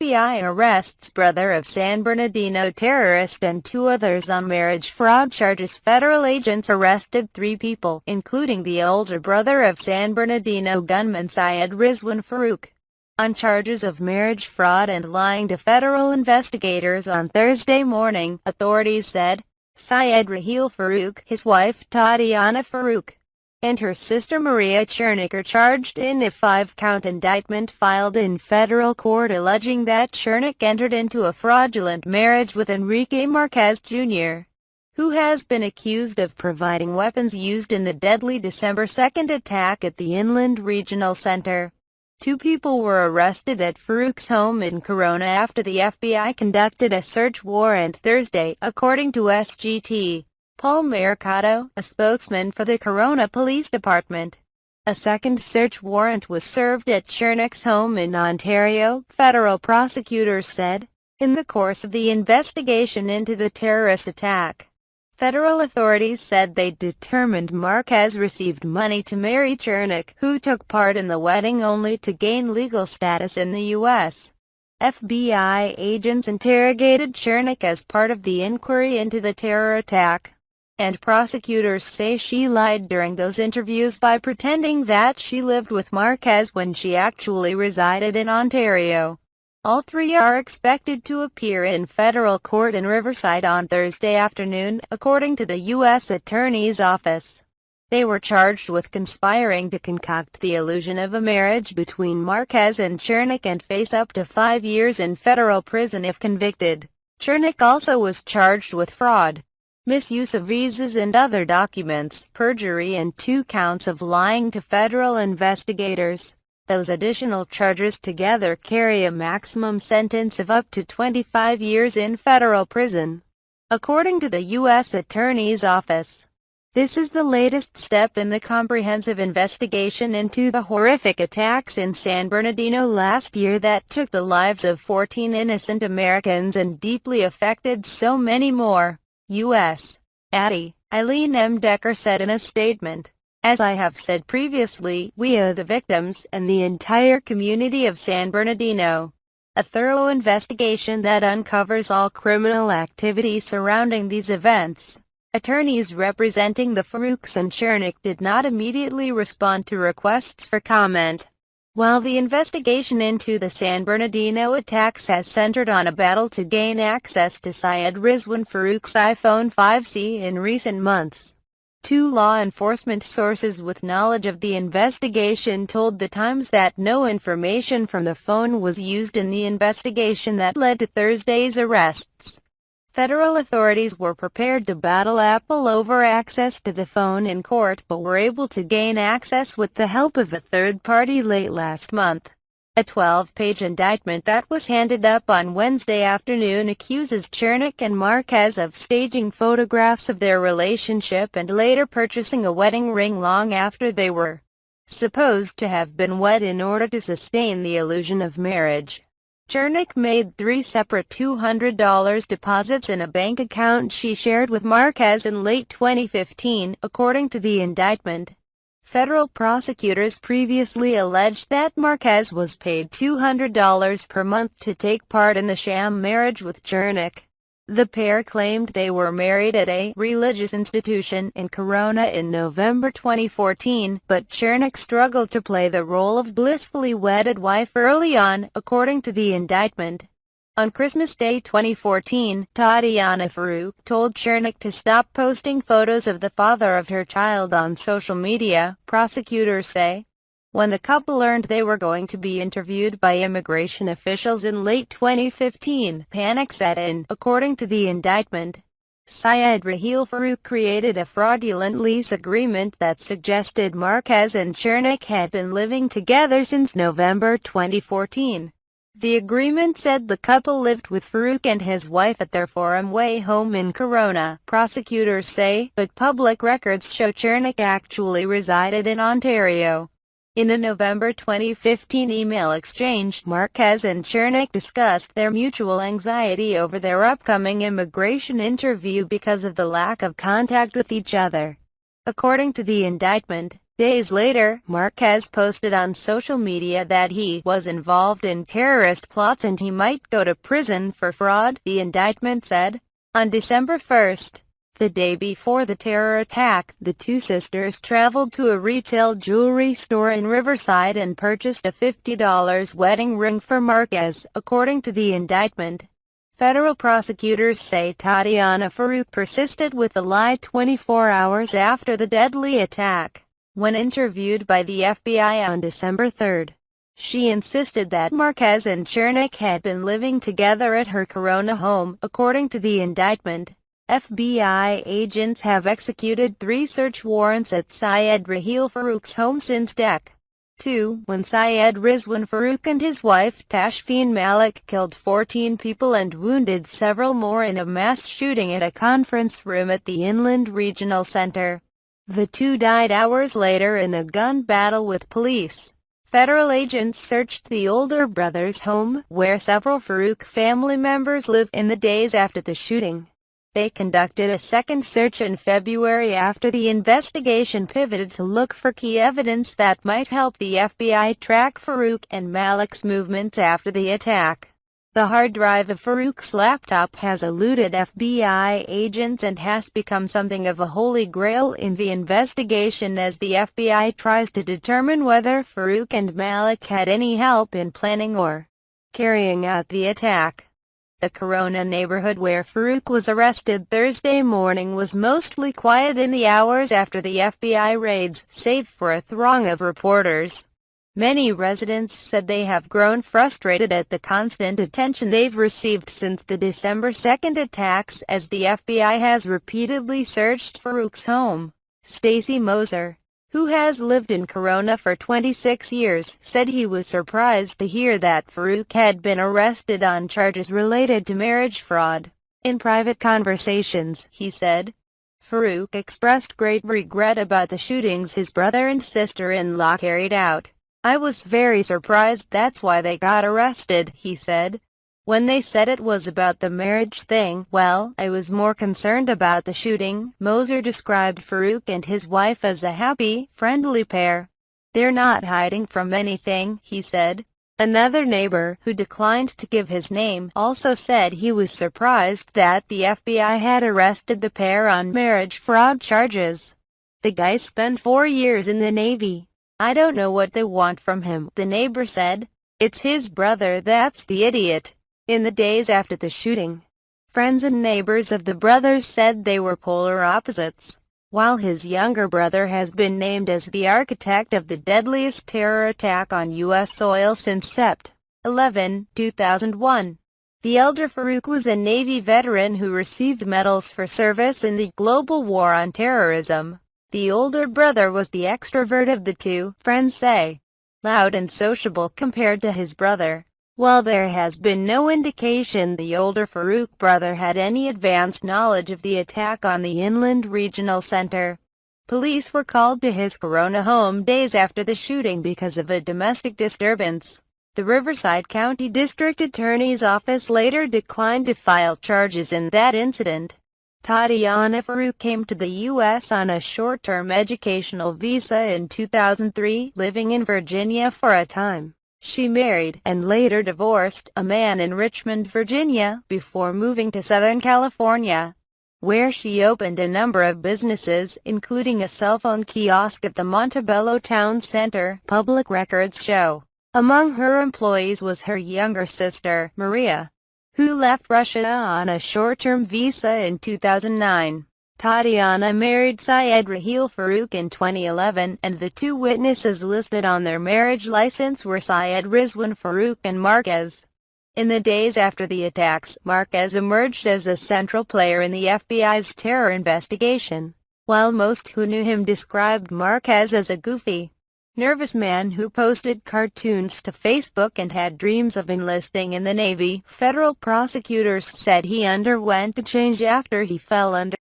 FBI arrests brother of San Bernardino terrorist and 2 others on marriage fraud charges. Federal agents arrested 3 people, including the older brother of San Bernardino gunman Syed Rizwan Farook, on charges of marriage fraud and lying to federal investigators on Thursday morning, authorities said. Syed Raheel Farook, his wife Tatiana Farook, and her sister Mariya Chernykh are charged in a 5-count indictment filed in federal court alleging that Chernykh entered into a fraudulent marriage with Enrique Marquez Jr., who has been accused of providing weapons used in the deadly December 2 attack at the Inland Regional Center. 2 people were arrested at Farook's home in Corona after the FBI conducted a search warrant Thursday, according to SGT. Paul Mercado, a spokesman for the Corona Police Department. A second search warrant was served at Chernykh's home in Ontario, federal prosecutors said, in the course of the investigation into the terrorist attack. Federal authorities said they determined Marquez received money to marry Chernykh, who took part in the wedding only to gain legal status in the U.S. FBI agents interrogated Chernykh as part of the inquiry into the terror attack, and prosecutors say she lied during those interviews by pretending that she lived with Marquez when she actually resided in Ontario. All 3 are expected to appear in federal court in Riverside on Thursday afternoon, according to the U.S. Attorney's Office. They were charged with conspiring to concoct the illusion of a marriage between Marquez and Chernykh and face up to 5 years in federal prison if convicted. Chernykh also was charged with fraud, misuse of visas and other documents, perjury and 2 counts of lying to federal investigators. Those additional charges together carry a maximum sentence of up to 25 years in federal prison, according to the U.S. Attorney's Office. This is the latest step in the comprehensive investigation into the horrific attacks in San Bernardino last year that took the lives of 14 innocent Americans and deeply affected so many more. U.S. Atty. Eileen M. Decker said in a statement, "As I have said previously, we owe the victims and the entire community of San Bernardino a thorough investigation that uncovers all criminal activity surrounding these events." Attorneys representing the Farooks and Chernykh did not immediately respond to requests for comment. While the investigation into the San Bernardino attacks has centered on a battle to gain access to Syed Rizwan Farook's iPhone 5C in recent months, 2 law enforcement sources with knowledge of the investigation told The Times that no information from the phone was used in the investigation that led to Thursday's arrests. Federal authorities were prepared to battle Apple over access to the phone in court but were able to gain access with the help of a third party late last month. A 12-page indictment that was handed up on Wednesday afternoon accuses Chernykh and Marquez of staging photographs of their relationship and later purchasing a wedding ring long after they were supposed to have been wed in order to sustain the illusion of marriage. Chernykh made 3 separate $200 deposits in a bank account she shared with Marquez in late 2015, according to the indictment. Federal prosecutors previously alleged that Marquez was paid $200 per month to take part in the sham marriage with Chernykh. The pair claimed they were married at a religious institution in Corona in November 2014, but Chernykh struggled to play the role of blissfully wedded wife early on, according to the indictment. On Christmas Day 2014, Tatiana Farook told Chernykh to stop posting photos of the father of her child on social media, prosecutors say. When the couple learned they were going to be interviewed by immigration officials in late 2015, panic set in, according to the indictment. Syed Raheel Farook created a fraudulent lease agreement that suggested Marquez and Chernykh had been living together since November 2014. The agreement said the couple lived with Farook and his wife at their Forum-Way home in Corona, prosecutors say, but public records show Chernykh actually resided in Ontario. In a November 2015 email exchange, Marquez and Chernykh discussed their mutual anxiety over their upcoming immigration interview because of the lack of contact with each other. According to the indictment, Days later, Marquez posted on social media that he was involved in terrorist plots and he might go to prison for fraud, the indictment said. On December 1st, the day before the terror attack, the two sisters traveled to a retail jewelry store in Riverside and purchased a $50 wedding ring for Marquez, according to the indictment. Federal prosecutors say Tatiana Farook persisted with the lie 24 hours after the deadly attack. When interviewed by the FBI on December 3, she insisted that Marquez and Chernykh had been living together at her Corona home, according to the indictment. FBI agents have executed 3 search warrants at Syed Raheel Farook's home since Dec. 2, when Syed Rizwan Farook and his wife Tashfeen Malik killed 14 people and wounded several more in a mass shooting at a conference room at the Inland Regional Center. The two died hours later in a gun battle with police. Federal agents searched the older brother's home, where several Farook family members live, in the days after the shooting. They conducted a second search in February after the investigation pivoted to look for key evidence that might help the FBI track Farook and Malik's movements after the attack. The hard drive of Farook's laptop has eluded FBI agents and has become something of a holy grail in the investigation as the FBI tries to determine whether Farook and Malik had any help in planning or carrying out the attack. The Corona neighborhood where Farook was arrested Thursday morning was mostly quiet in the hours after the FBI raids, save for a throng of reporters. Many residents said they have grown frustrated at the constant attention they've received since the December 2 attacks, as the FBI has repeatedly searched Farook's home. Stacey Moser, who has lived in Corona for 26 years, said he was surprised to hear that Farook had been arrested on charges related to marriage fraud. In private conversations, he said, Farook expressed great regret about the shootings his brother and sister-in-law carried out. I was very surprised, that's why they got arrested, he said. When they said it was about the marriage thing, well, I was more concerned about the shooting. Moser described Farook and his wife as a happy, friendly pair. They're not hiding from anything, he said. Another neighbor, who declined to give his name, also said he was surprised that the FBI had arrested the pair on marriage fraud charges. The guy spent 4 years in the Navy. I don't know what they want from him, the neighbor said. It's his brother that's the idiot. In the days after the shooting, friends and neighbors of the brothers said they were polar opposites. While his younger brother has been named as the architect of the deadliest terror attack on U.S. soil since Sept. 11, 2001. The elder Farook was a Navy veteran who received medals for service in the global war on terrorism. The older brother was the extrovert of the two, friends say. Loud and sociable compared to his brother. While there has been no indication the older Farook brother had any advanced knowledge of the attack on the Inland Regional Center. Police were called to his Corona home days after the shooting because of a domestic disturbance. The Riverside County District Attorney's Office later declined to file charges in that incident. Tatiana Farook came to the U.S. on a short-term educational visa in 2003, living in Virginia for a time. She married, and later divorced, a man in Richmond, Virginia, before moving to Southern California, where she opened a number of businesses, including a cell phone kiosk at the Montebello Town Center, public records show. Among her employees was her younger sister, Mariya, who left Russia on a short-term visa in 2009. Tatiana married Syed Raheel Farook in 2011, and the two witnesses listed on their marriage license were Syed Rizwan Farook and Marquez. In the days after the attacks, Marquez emerged as a central player in the FBI's terror investigation, while most who knew him described Marquez as a goofy, nervous man who posted cartoons to Facebook and had dreams of enlisting in the Navy. Federal prosecutors said he underwent a change after he fell under